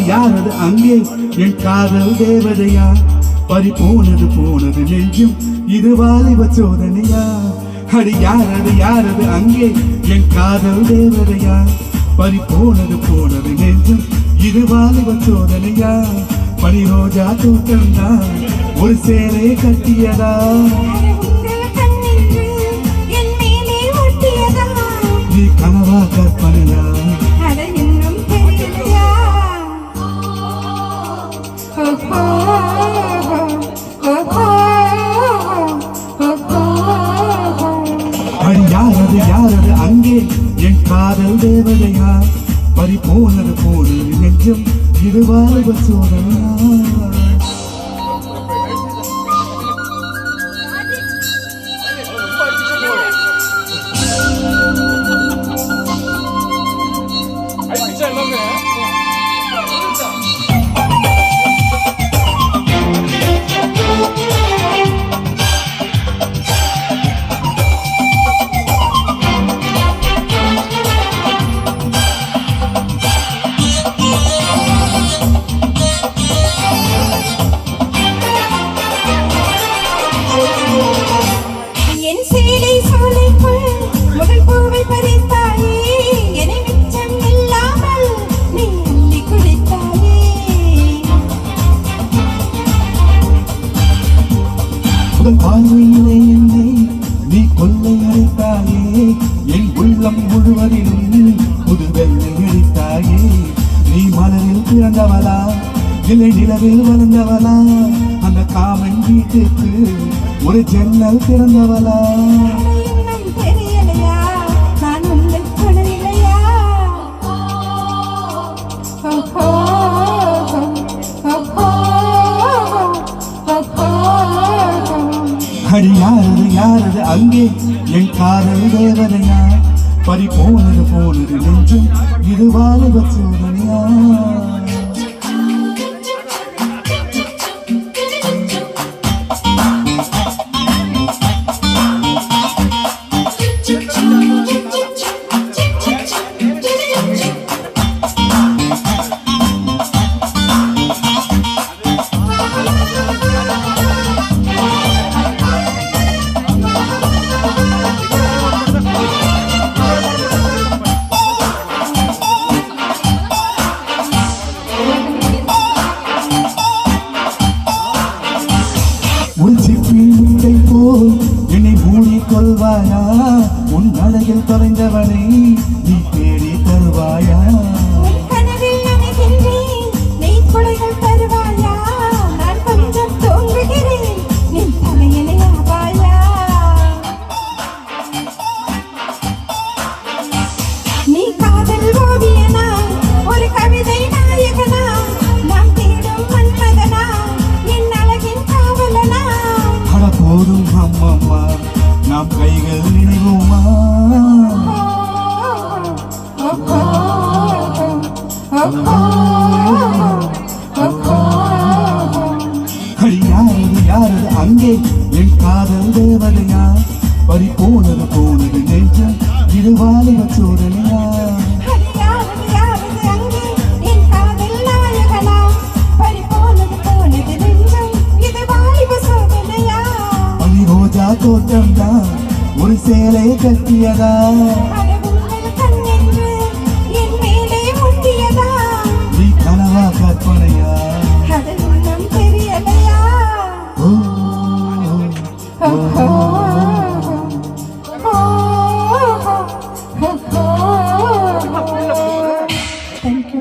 யாரது அங்கே என் காதல் தேவதையா பறி போனது நெஞ்சும் இது வாலிப சோதனையா அடி யாரது அங்கே என் காதல் தேவதையா பறி போனது நெஞ்சும் இது வாலிப சோதனையா பனி ரோஜா தூக்கம்னா ஒரு சேரை கட்டியதா நீ கனவா கற்பனையா யாரது அங்கே என் காதல் தேவதையா பறி போனது நெஞ்சம் இது வாலிப சோதனையா பார்வையிலே என்னை நீ கொள்ளை அழைத்தாயே என் உள்ளம் முழுவதிலும் புது வெள்ளை அடித்தாயே நீ மலரில் பிறந்தவளா இல்லை நிலவில் வளர்ந்தவளா அந்த காமன் வீட்டுக்கு ஒரு ஜன்னல் திறந்தவளா அடி யாரது அங்கே என் காதல் தேவதையா பறி போனது நெஞ்சும் இது வாலிப சோதனையா என்னை மூடிக் கொள்வாயா உன் அழகில் தொலைந்தவனை நீ தேடி தருவாயா நீ காதல் ஓவியனா ஒரு கவிதை நாயகனா நாம் தேடும் மன்மதனா என் அழகின் காவலனா போதும் அம்மம்மா நாம் கைகள் நினைவோமா யாரது அங்கே என் காதல் தேவதையா பறி போனது நெஞ்சம் இது வாலிப சோதனையா தோட்டம் தான் ஒரு சேலை கட்டியதா